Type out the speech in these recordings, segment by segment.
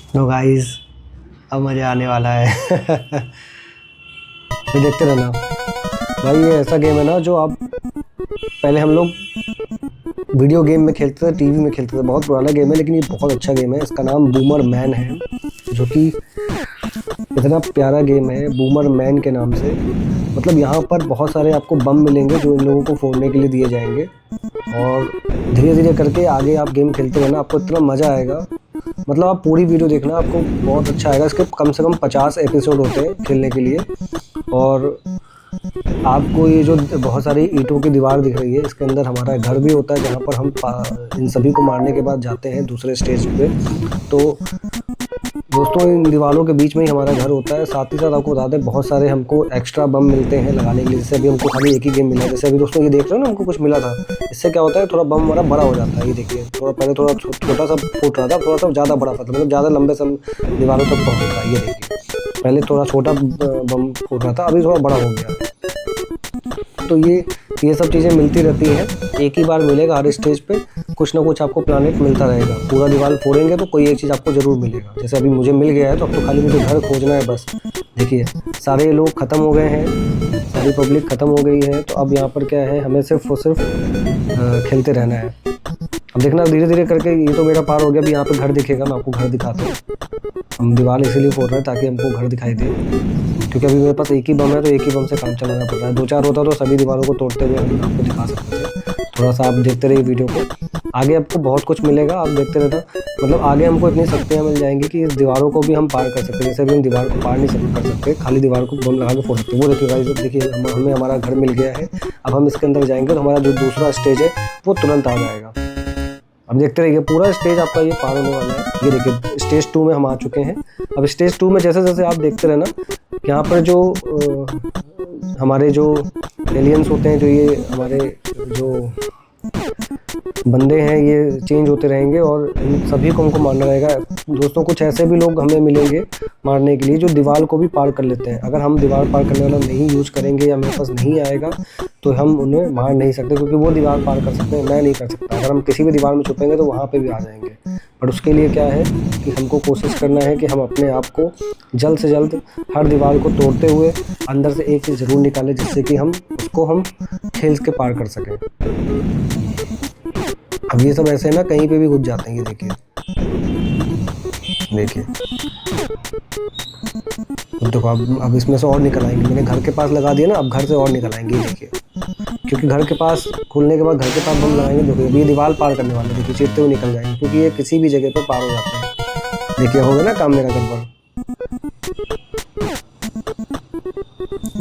तो गाइस अब मज़ा आने वाला है। ये देखते रहना भाई, ये ऐसा गेम है ना जो आप पहले हम लोग वीडियो गेम में खेलते थे, टीवी में खेलते थे। बहुत पुराना गेम है लेकिन ये बहुत अच्छा गेम है। इसका नाम बूमर मैन है, जो कि इतना प्यारा गेम है बूमर मैन के नाम से। मतलब यहाँ पर बहुत सारे आपको बम मिलेंगे जो इन लोगों को फोड़ने के लिए दिए जाएंगे, और धीरे धीरे करके आगे आप गेम खेलते रहना, आपको इतना मज़ा आएगा। मतलब आप पूरी वीडियो देखना, आपको बहुत अच्छा आएगा। इसके कम से कम 50 एपिसोड होते हैं खेलने के लिए। और आपको ये जो बहुत सारी ईंटों की दीवार दिख रही है, इसके अंदर हमारा घर भी होता है, जहाँ पर हम इन सभी को मारने के बाद जाते हैं दूसरे स्टेज पे। तो दोस्तों इन दीवारों के बीच में ही हमारा घर होता है। साथ ही साथ आपको बता दें, बहुत सारे हमको एक्स्ट्रा बम मिलते हैं लगाने के लिए। जैसे अभी हमको खाली एक ही गेम मिला है, जैसे अभी दोस्तों ये देख रहे हो ना, हमको कुछ मिला था। इससे क्या होता है, थोड़ा बम हमारा बड़ा हो जाता है। ये देखिए, थोड़ा पहले थोड़ा छोटा सा फूट रहा था, थोड़ा सा ज़्यादा बड़ा फूट, मतलब ज़्यादा लंबे दीवारों तक पहुँच रहा है। ये देखिए, पहले थोड़ा छोटा बम फूट रहा था, अभी थोड़ा बड़ा हो गया। तो ये सब चीज़ें मिलती रहती हैं। एक ही बार मिलेगा हर स्टेज पे, कुछ ना कुछ आपको प्लैनेट मिलता रहेगा। पूरा दीवार फोड़ेंगे तो कोई एक चीज़ आपको ज़रूर मिलेगा। जैसे अभी मुझे मिल गया है, तो अब तो खाली मुझे घर खोजना है बस। देखिए सारे लोग ख़त्म हो गए हैं, सारी पब्लिक ख़त्म हो गई है। तो अब यहाँ पर क्या है, हमें सिर्फ और सिर्फ खेलते रहना है। अब देखना धीरे धीरे करके, ये तो मेरा पार हो गया। अभी यहाँ पे घर दिखेगा, मैं आपको घर दिखाता हूँ। हम दीवार इसीलिए फोड़ रहे हैं ताकि हमको घर दिखाई दे, क्योंकि अभी मेरे पास एक ही बम है, तो एक ही बम से काम चलाना पड़ रहा है। 2-4 होता तो सभी दीवारों को तोड़ते हुए हम आपको दिखा सकते थे। थोड़ा सा आप देखते रहिए वीडियो को, आगे आपको बहुत कुछ मिलेगा, आप देखते रहना। मतलब आगे हमको इतनी शक्तियाँ मिल जाएंगी कि इस दीवारों को भी हम पार कर सकते हैं। जैसे अभी हम दीवार को पार नहीं कर सकते, खाली दीवार को बम लगा के फोड़ सकते हैं। वो देखिए गाइस, देखिए हमें हमारा घर मिल गया है। अब हम इसके अंदर जाएंगे तो हमारा जो दूसरा स्टेज है वो तुरंत आ जाएगा। अब देखते रहिए, पूरा स्टेज आपका ये पार होने वाला है। ये देखिए स्टेज 2 में हम आ चुके हैं। अब स्टेज 2 में जैसे जैसे आप देखते रहना, यहाँ पर जो हमारे जो एलियंस होते हैं, जो ये हमारे जो बंदे हैं, ये चेंज होते रहेंगे और इन सभी को हमको मारना रहेगा। दोस्तों कुछ ऐसे भी लोग हमें मिलेंगे मारने के लिए जो दीवार को भी पार कर लेते हैं। अगर हम दीवार पार करने वाला नहीं यूज़ करेंगे या मेरे पास नहीं आएगा तो हम उन्हें मार नहीं सकते, क्योंकि वो दीवार पार कर सकते हैं, मैं नहीं कर सकता। अगर हम किसी भी दीवार में छुपेंगे तो वहाँ पे भी आ जाएंगे। पर उसके लिए क्या है कि हमको कोशिश करना है कि हम अपने आप को जल्द से जल्द हर दीवार को तोड़ते हुए अंदर से एक चीज़ ज़रूर निकालें, जिससे कि हम उसको खेल के पार कर सकें। अब ये सब ऐसे ना कहीं पे भी घुस जाते हैं। ये देखिए देखिए, देखो अब इसमें से और निकल आएंगे। मैंने घर के पास लगा दिया ना, अब घर से और निकल आएंगे। ये देखिए, क्योंकि घर के पास खुलने के बाद घर के पास बम लगाएंगे। देखो ये दीवार पार करने वाले, देखिए चीरते हुए निकल जाएंगे, क्योंकि ये किसी भी जगह पे पार हो जाते हैं। देखिए हो गया ना काम मेरा गड़बड़।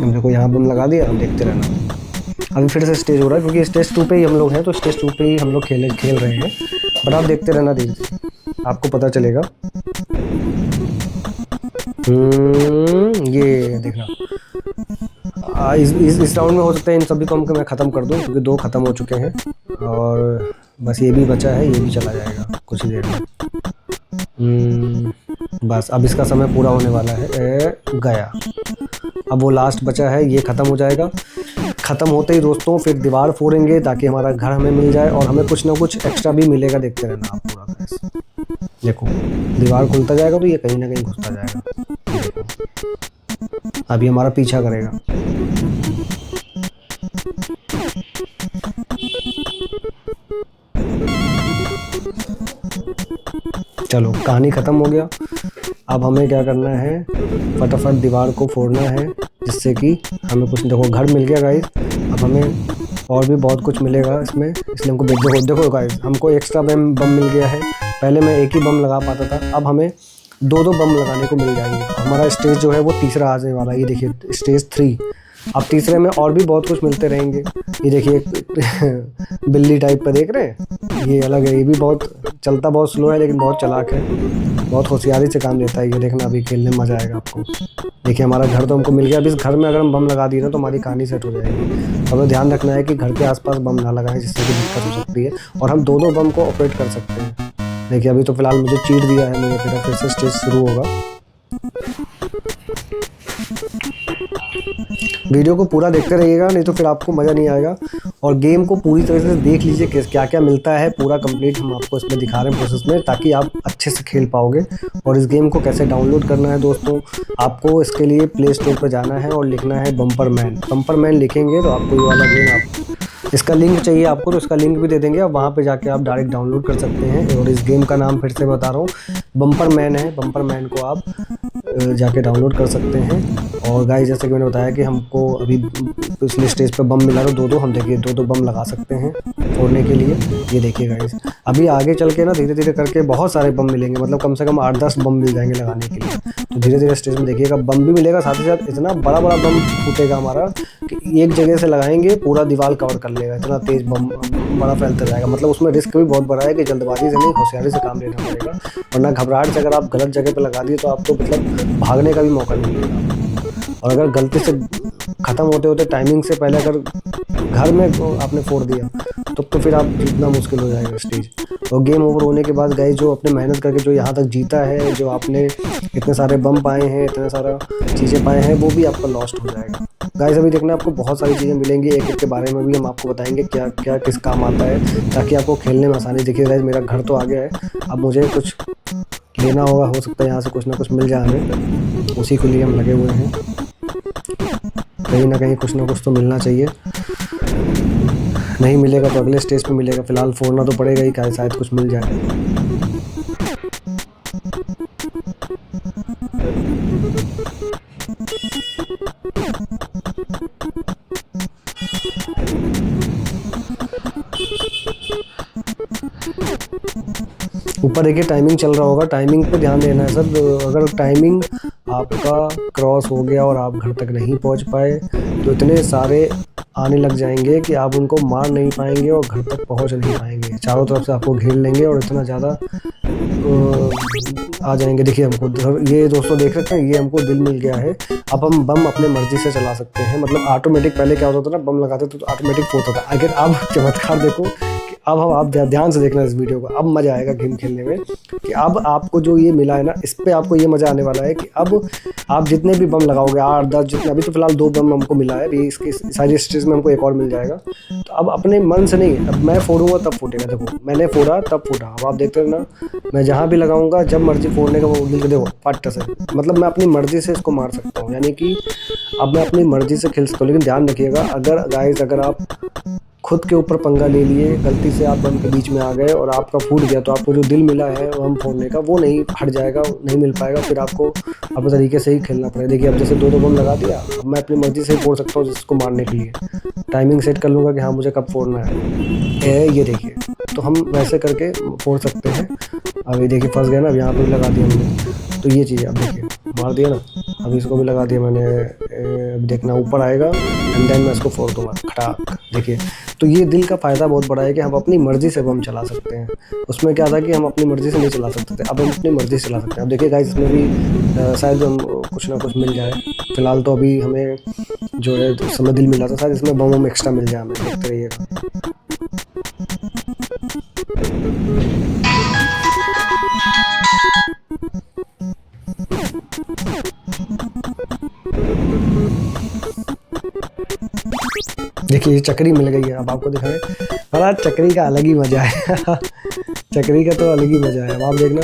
अब देखो यहाँ बम लगा दिया, अब देखते रहना। अभी फिर से स्टेज हो रहा है, क्योंकि स्टेज 2 पे ही हम लोग हैं, तो स्टेज 2 पे ही हम लोग खेल रहे हैं। बट आप देखते रहना, धीरे आपको पता चलेगा। ये देखना, इस राउंड में हो सकता है इन सभी को मैं ख़त्म कर दूं, क्योंकि 2 ख़त्म हो चुके हैं और बस ये भी बचा है, ये भी चला जाएगा कुछ ही देर में। बस अब इसका समय पूरा होने वाला है। गया, अब वो लास्ट बचा है, ये ख़त्म हो जाएगा। ख़त्म होते ही दोस्तों फिर दीवार फोड़ेंगे ताकि हमारा घर हमें मिल जाए, और हमें कुछ ना कुछ एक्स्ट्रा भी मिलेगा। देखते रहना आप पूरा कैसे। देखो दीवार खुलता जाएगा तो ये कहीं ना कहीं घुसता जाएगा। अभी हमारा पीछा करेगा। चलो कहानी ख़त्म हो गया। अब हमें क्या करना है, फटाफट दीवार को फोड़ना है, जिससे कि हमें कुछ, देखो घर मिल गया गाइस। अब हमें और भी बहुत कुछ मिलेगा इसमें, इसलिए हमको देखो गाइस, हमको एक्स्ट्रा बम मिल गया है। पहले मैं एक ही बम लगा पाता था, अब हमें 2-2 बम लगाने को मिल जाएंगे। हमारा स्टेज जो है वो तीसरा आने वाला है। ये देखिए स्टेज 3। अब तीसरे में और भी बहुत कुछ मिलते रहेंगे। ये देखिए बिल्ली टाइप का देख रहे हैं, ये अलग है। ये भी बहुत चलता बहुत स्लो है, लेकिन बहुत चालाक है, बहुत होशियारी से काम लेता है। ये देखना, अभी खेलने में मज़ा आएगा आपको। देखिए हमारा घर तो हमको मिल गया। अब इस घर में अगर हम बम लगा दिए ना तो हमारी कहानी सेट हो जाएगी। हमें ध्यान रखना है कि घर के आसपास बम ना लगाएं, जिससे कि दिक्कत हो सकती है। और हम 2-2 बम को ऑपरेट कर सकते हैं। देखिए अभी तो फिलहाल मुझे चीट दिया है, मुझे फिर से स्टेज शुरू होगा। वीडियो को पूरा देखते रहिएगा, नहीं तो फिर आपको मज़ा नहीं आएगा। और गेम को पूरी तरह से देख लीजिए कि क्या क्या मिलता है, पूरा कंप्लीट हम आपको इसमें दिखा रहे हैं प्रोसेस में, ताकि आप अच्छे से खेल पाओगे। और इस गेम को कैसे डाउनलोड करना है दोस्तों, आपको इसके लिए प्ले स्टोर पर जाना है और लिखना है बम्पर मैन। बम्पर मैन लिखेंगे तो आपको ये वाला गेम, आप इसका लिंक चाहिए आपको तो इसका लिंक भी दे देंगे, अब वहाँ पे जाके आप डायरेक्ट डाउनलोड कर सकते हैं। और इस गेम का नाम फिर से बता रहा हूँ, बम्पर मैन है। बम्पर मैन को आप जाके डाउनलोड कर सकते हैं। और गाइस जैसे कि मैंने बताया कि हमको अभी पिछले स्टेज पे बम मिला, तो दो हम देखिए दो बम लगा सकते हैं फोड़ने के लिए। ये देखिए गाइस, अभी आगे चल के ना धीरे धीरे करके बहुत सारे बम मिलेंगे, मतलब कम से कम 8-10 बम मिल जाएंगे लगाने के लिए। तो धीरे धीरे स्टेज में देखिएगा बम भी मिलेगा, साथ ही साथ इतना बड़ा बड़ा बम फूटेगा हमारा कि एक जगह से लगाएंगे पूरा दीवार कवर कर लेगा, इतना तेज बम बड़ा फैलता जाएगा। मतलब उसमें रिस्क भी बहुत बड़ा है कि जल्दबाजी से नहीं, होशियारी से काम लेना पड़ेगा, वरना घबराहट से अगर आप गलत जगह पर लगा दिए तो आपको मतलब भागने का भी मौका नहीं मिलेगा। और अगर गलती से ख़त्म होते होते टाइमिंग से पहले अगर घर में आपने फोड़ दिया तो फिर आप जीतना मुश्किल हो जाएगा स्टेज। और गेम ओवर होने के बाद गाइस, जो अपने मेहनत करके जो यहाँ तक जीता है, जो आपने इतने सारे बम पाए हैं, इतने सारा चीज़ें पाए हैं, वो भी आपका लॉस्ट हो जाएगा। गाइस अभी देखना आपको बहुत सारी चीज़ें मिलेंगी, एक एक के बारे में भी हम आपको बताएंगे क्या क्या किस काम आता है, ताकि आपको खेलने में आसानी। देखिए गाइस मेरा घर तो आ गया है, अब मुझे कुछ लेना होगा, हो सकता है यहाँ से कुछ ना कुछ मिल जाए हमें, उसी के लिए हम लगे हुए हैं। कहीं ना कहीं कुछ ना कुछ तो मिलना चाहिए, नहीं मिलेगा तो अगले स्टेज पे मिलेगा। फिलहाल फोड़ना तो पड़ेगा ही, क्या शायद कुछ मिल जाए। ऊपर देखिए टाइमिंग चल रहा होगा, टाइमिंग पे ध्यान देना है सर। अगर टाइमिंग आपका क्रॉस हो गया और आप घर तक नहीं पहुंच पाए तो इतने सारे आने लग जाएंगे कि आप उनको मार नहीं पाएंगे और घर तक पहुंच नहीं पाएंगे। चारों तरफ से आपको घेर लेंगे और इतना ज़्यादा आ जाएंगे। देखिए हमको ये दोस्तों देख सकते हैं, ये हमको दिल मिल गया है। अब हम बम अपने मर्जी से चला सकते हैं, मतलब ऑटोमेटिक। पहले क्या होता था ना, बम लगाते थे तो ऑटोमेटिक फोड़ता था। अगर अब चमत्कार देखो कि अब हम, आप ध्यान से देखना इस वीडियो को, अब मज़ा आएगा गेम खेलने में। कि अब आपको जो ये मिला है ना, इस पर आपको ये मज़ा आने वाला है कि अब आप जितने भी बम लगाओगे, 8-10 जितने, अभी तो फिलहाल 2 बम हमको मिला है, अभी इसकी सारी स्टेज में हमको एक और मिल जाएगा। तो अब अपने मन से नहीं, अब मैं फोड़ूंगा तब फूटेगा। देखो मैंने फोड़ा तब फूटा, अब आप देखते रहना, मैं जहाँ भी लगाऊंगा जब मर्जी फोड़ने का वो मिल के देखो फट से, मतलब मैं अपनी मर्जी से इसको मार सकता हूँ। यानी कि अब मैं अपनी मर्जी से खेल सकता हूँ। लेकिन ध्यान रखिएगा, अगर गाइस अगर आप खुद के ऊपर पंगा ले लिए, गलती से आप बम के बीच में आ गए और आपका फूट गया, तो आपको जो दिल मिला है बम फोड़ने का वो नहीं हट जाएगा, नहीं मिल पाएगा। फिर आपको अपने तरीके से ही खेलना पड़ेगा। देखिए अब जैसे 2 बम लगा दिया, अब मैं अपनी मर्जी से फोड़ सकता हूँ जिसको मारने के लिए। टाइमिंग सेट कर लूँगा कि हाँ मुझे कब फोड़ना है, ये देखिए। तो हम वैसे करके फोड़ सकते हैं। अभी देखिए फंस गया ना, अब यहाँ पर भी लगा दिया हमने, तो ये चीज़ अब देखिए मार दिया ना, अब इसको भी लगा दिया मैंने। देखना ऊपर आएगा एंड देन मैं इसको फोड़ दूँगा खटाक। देखिए तो ये दिल का फ़ायदा बहुत बड़ा है कि हम अपनी मर्ज़ी से बम चला सकते हैं। उसमें क्या था कि हम अपनी मर्ज़ी से नहीं चला सकते थे, अब हम अपनी मर्ज़ी से चला सकते हैं। अब देखिए गाइस इसमें भी शायद हम कुछ ना कुछ मिल जाए। फिलहाल तो अभी हमें जो है समय दिल मिला था, शायद इसमें बम एक्स्ट्रा मिल जाए हमें, देखते रहिएगा। देखिए ये चक्री मिल गई है, अब आपको दिखाएं। बड़ा चक्री का अलग ही मज़ा है चक्री का तो अलग ही मज़ा है। अब आप देखना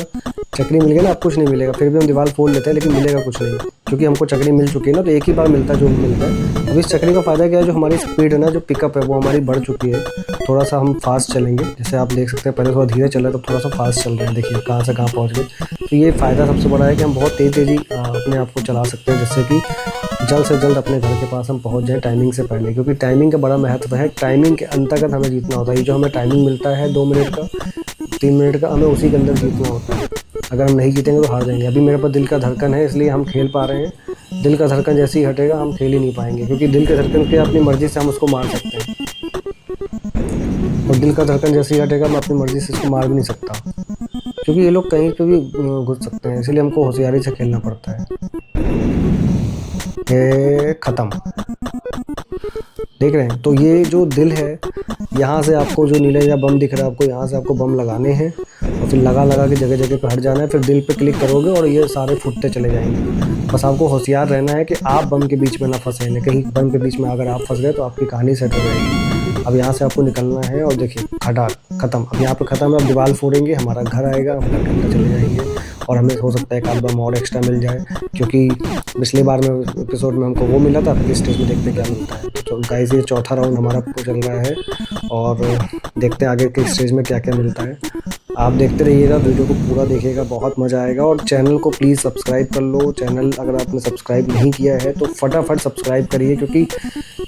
चक्री मिल गई ना, अब कुछ नहीं मिलेगा, फिर भी हम दीवार फोड़ लेते हैं लेकिन मिलेगा कुछ नहीं, क्योंकि हमको चक्री मिल चुकी है ना। तो एक ही बार मिलता है जो मिलता है। अब इस चक्री का फ़ायदा क्या है, जो हमारी स्पीड है ना, जो पिकअप है वो हमारी बढ़ चुकी है। थोड़ा सा हम फास्ट चलेंगे, जैसे आप देख सकते हैं पहले थोड़ा धीरे चल रहा है, तो थोड़ा सा फास्ट चल रहे हैं। देखिए कहाँ से कहाँ पहुँच गए। तो ये फ़ायदा सबसे बड़ा है कि हम बहुत तेज़ी अपने आप को चला सकते हैं, जिससे कि जल्द से जल्द अपने घर के पास हम पहुंच जाएं टाइमिंग से पहले। क्योंकि टाइमिंग का बड़ा महत्व है, टाइमिंग के अंतर्गत हमें जीतना होता है। ये जो हमें टाइमिंग मिलता है 2 मिनट का, 3 मिनट का, हमें उसी के अंदर जीतना होता है। अगर हम नहीं जीतेंगे तो हार जाएंगे। अभी मेरे पास दिल का धड़कन है, इसलिए हम खेल पा रहे हैं। दिल का धड़कन जैसे ही हटेगा हम खेल ही नहीं पाएंगे, क्योंकि दिल के धड़कन के अपनी मर्जी से हम उसको मार सकते हैं, और दिल का धड़कन जैसे ही हटेगा मैं अपनी मर्जी से उसको मार भी नहीं सकता, क्योंकि ये लोग कहीं पे भी घुस सकते हैं। इसलिए हमको होशियारी से खेलना पड़ता है। ख़त्म, देख रहे हैं। तो ये जो दिल है, यहाँ से आपको जो नीले या बम दिख रहा है, आपको यहाँ से आपको बम लगाने हैं और फिर लगा लगा के जगह जगह पे हट जाना है, फिर दिल पे क्लिक करोगे और ये सारे फुटते चले जाएंगे। बस आपको होशियार रहना है कि आप बम के बीच में ना फंसे, नहीं कहीं बम के बीच में अगर आप फंस गए तो आपकी कहानी सेट हो जाएगी। अब यहाँ से आपको निकलना है और देखिए खटाक ख़त्म। अब यहाँ पे ख़त्म है, अब दीवार फोड़ेंगे, हमारा घर आएगा, हम घर के अंदर चले जाएंगे और हमें हो सकता है एक आध बम और एक्स्ट्रा मिल जाए, क्योंकि पिछले बार में एपिसोड में हमको वो मिला था। अगले स्टेज में देखते हैं क्या मिलता है। तो गाइस ये चौथा राउंड हमारा चल रहा है और देखते हैं आगे के स्टेज में क्या क्या मिलता है। आप देखते रहिएगा, वीडियो को पूरा देखिएगा, बहुत मज़ा आएगा। और चैनल को प्लीज़ सब्सक्राइब कर लो। चैनल अगर आपने सब्सक्राइब नहीं किया है तो फटाफट सब्सक्राइब करिए, क्योंकि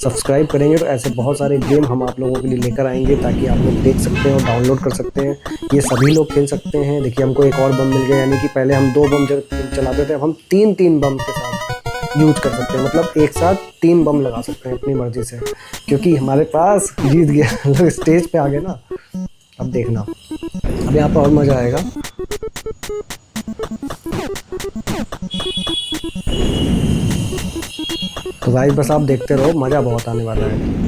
सब्सक्राइब करेंगे तो ऐसे बहुत सारे गेम हम आप लोगों के लिए लेकर आएंगे, ताकि आप लोग देख सकते हैं और डाउनलोड कर सकते हैं। ये सभी लोग खेल सकते हैं। देखिए हमको एक और बम मिल गया, यानी कि पहले हम 2 बम चलाते थे, अब हम 3-3 बम के साथ यूज कर सकते हैं। मतलब एक साथ 3 बम लगा सकते हैं अपनी मर्जी से, क्योंकि हमारे पास जीत गया लोग स्टेज पे आ गए ना। अब देखना, अब यहाँ पर और मज़ा आएगा। तो गाइस बस आप देखते रहो, मज़ा बहुत आने वाला है।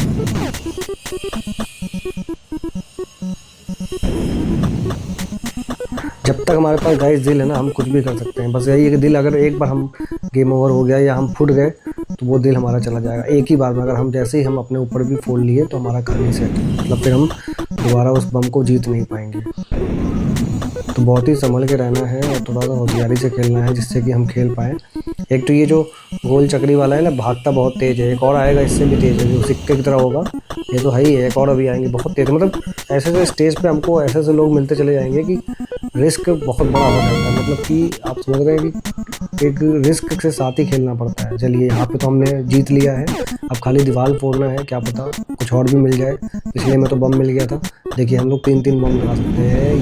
जब तक हमारे पास गाइस दिल है ना, हम कुछ भी कर सकते हैं। बस यही है कि दिल अगर एक बार हम गेम ओवर हो गया या हम फूट गए तो वो दिल हमारा चला जाएगा एक ही बार में। अगर हम जैसे ही हम अपने ऊपर भी फोड़ लिए तो हमारा कहानी सेट, मतलब फिर हम दोबारा उस बम को जीत नहीं पाएंगे। तो बहुत ही संभल के रहना है और थोड़ा सा होशियारी से खेलना है, जिससे कि हम खेल पाएँ। एक तो ये जो गोल चक्री वाला है ना, भागता बहुत तेज़ है। एक और आएगा इससे भी तेज़ है, जो सिक्के की तरह होगा। ये तो है ही है, एक और अभी आएंगे बहुत तेज़। मतलब ऐसे ऐसे स्टेज पे हमको ऐसे ऐसे लोग मिलते चले जाएंगे कि रिस्क बहुत बड़ा हो जाता है। मतलब कि आप समझ रहे हैं कि एक रिस्क के साथ ही खेलना पड़ता है। चलिए यहाँ पे तो हमने जीत लिया है, अब खाली दीवार फोड़ना है, क्या पता कुछ और भी मिल जाए। पिछले में तो बम मिल गया था। देखिए हम लोग 3-3 बम लगा सकते हैं।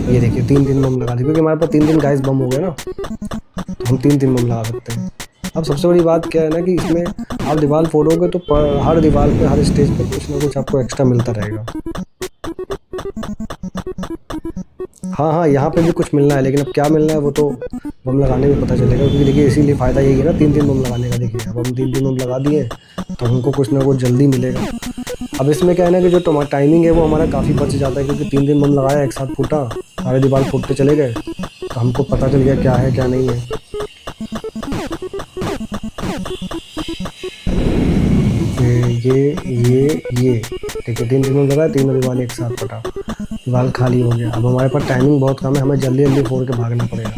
ये देखिए 3-3 बम लगा दी, क्योंकि हमारे पास 3 गाइस बम हो गए ना, तो हम 3-3 बम लगा सकते हैं। अब सबसे बड़ी बात क्या है ना, कि इसमें आप दीवार फोड़ोगे तो हर दीवार पे, हर स्टेज पे कुछ ना कुछ आपको एक्स्ट्रा मिलता रहेगा। हाँ, यहाँ पे भी कुछ मिलना है, लेकिन अब क्या मिलना है वो तो बम लगाने में पता चलेगा। क्योंकि देखिए इसीलिए फ़ायदा यही है ना 3-3 बम लगाने का। देखिए अब हम 3-3 बम लगा दिए तो हमको कुछ ना कुछ जल्दी मिलेगा। अब इसमें क्या है ना, कि जो टाइमिंग है वो हमारा काफ़ी बच जाता है, क्योंकि 3-3 बम लगाया, एक साथ फूटा, सारे दीवार फूटते चले गए, तो हमको पता चल गया क्या है क्या नहीं है। ये देखिए 3 बम लगाया, 3 दीवार एक साथ फटा, दीवार खाली हो गया। अब हमारे पास टाइमिंग बहुत कम है, हमें जल्दी जल्दी फोड़ के भागना पड़ेगा।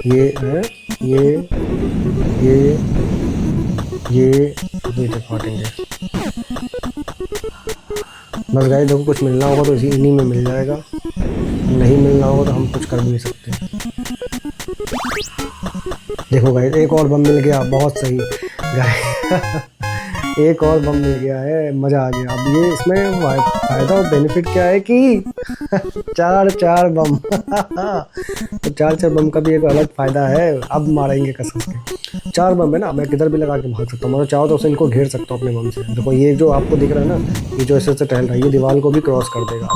ये है, ये तक फाटेंगे। बस गाइस देखो, कुछ मिलना होगा तो इन्हीं में मिल जाएगा, नहीं मिलना होगा तो हम कुछ कर भी नहीं सकते। देखो गाइस एक और बम मिल गया, बहुत सही गाइस एक और बम मिल गया है, मज़ा आ गया। अब ये इसमें फ़ायदा और बेनिफिट क्या है कि 4 बम तो 4 बम का भी एक अलग फ़ायदा है। अब मारेंगे कसम के। 4 बम है ना, मैं किधर भी लगा के भाग सकता हूँ। मतलब चाहो तो उसे इनको घेर सकता हूँ अपने बम से। देखो ये जो आपको दिख रहा है ना, ये जो ऐसे टहल रहा है, ये दीवार को भी क्रॉस कर देगा।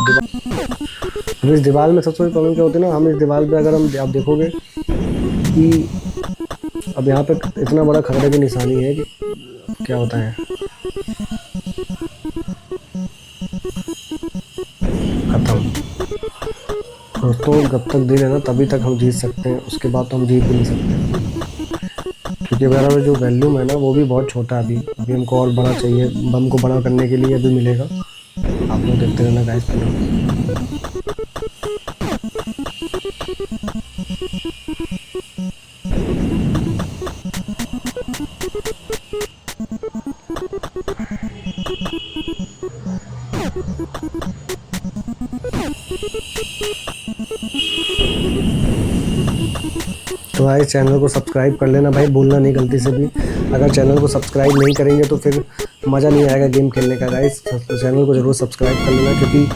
अब इस दीवार में सबसे बड़ी प्रॉब्लम क्या होती है ना, हम इस दीवार पर अगर आप देखोगे कि अब यहाँ पे इतना बड़ा खतरे की निशानी है कि क्या होता है, खत्म। दोस्तों जब तक दिल है ना तभी तक हम जीत सकते हैं, उसके बाद तो हम जीत भी नहीं सकते, क्योंकि मेरा जो वैल्यूम है ना वो भी बहुत छोटा है। अभी हमको और बड़ा चाहिए, बम को बड़ा करने के लिए अभी मिलेगा। आप लोग देखते रहना गाइस। तो भाई चैनल को सब्सक्राइब कर लेना भाई, भूलना नहीं गलती से भी। अगर चैनल को सब्सक्राइब नहीं करेंगे तो फिर मज़ा नहीं आएगा गेम खेलने का। गाइस चैनल को ज़रूर सब्सक्राइब कर लेना, क्योंकि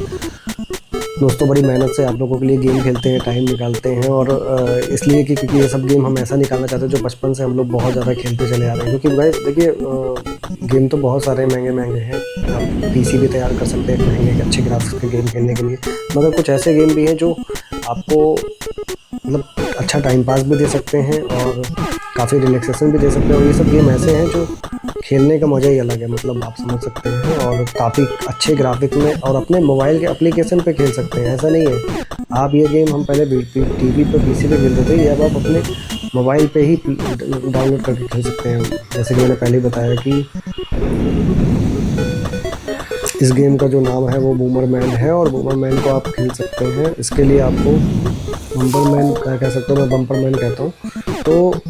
दोस्तों बड़ी मेहनत से आप लोगों के लिए गेम खेलते हैं, टाइम निकालते हैं। और इसलिए कि क्योंकि ये सब गेम हम ऐसा निकालना चाहते हैं जो बचपन से हम लोग बहुत ज़्यादा खेलते चले आ रहे हैं। क्योंकि गाइस देखिए गेम तो बहुत सारे महंगे हैं, आप पीसी भी तैयार कर सकते हैं महंगे अच्छे ग्राफिक्स के गेम खेलने के लिए। मगर कुछ ऐसे गेम भी हैं जो आपको मतलब अच्छा टाइम पास भी दे सकते हैं और काफ़ी रिलैक्सेशन भी दे सकते हैं। और ये सब गेम ऐसे हैं जो खेलने का मज़ा ही अलग है, मतलब आप समझ सकते हैं। और काफ़ी अच्छे ग्राफिक में और अपने मोबाइल के एप्लीकेशन पे खेल सकते हैं। ऐसा नहीं है आप ये गेम हम पहले टीवी पे पीसी पे खेलते थे, ये अब आप अपने मोबाइल पे ही डाउनलोड करके खेल सकते हैं। जैसे कि मैंने पहले ही बताया कि इस गेम का जो नाम है वो बूमरमैन है और बूमरमैन को आप खेल सकते हैं। इसके लिए आपको बम्परमैन कह सकते हो, मैं बम्परमैन कहता हूँ। तो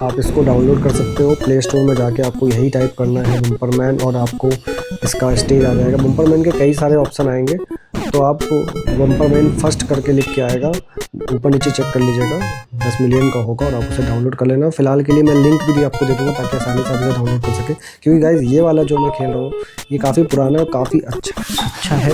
आप इसको डाउनलोड कर सकते हो प्ले स्टोर में जाके, आपको यही टाइप करना है बम्परमैन और आपको इसका स्टेज आ जाएगा। बम्परमैन के कई सारे ऑप्शन आएंगे, तो आप बम्परमैन फर्स्ट करके लिख के आएगा, ऊपर नीचे चेक कर लीजिएगा, 10 मिलियन का होगा और आप उसे डाउनलोड कर लेना। फिलहाल के लिए मैं लिंक भी आपको दे दूँगा ताकि आसानी से आप इसे डाउनलोड कर सकें, क्योंकि गाइज़ ये वाला जो मैं खेल रहा हूँ ये काफ़ी पुराना और काफ़ी अच्छा है।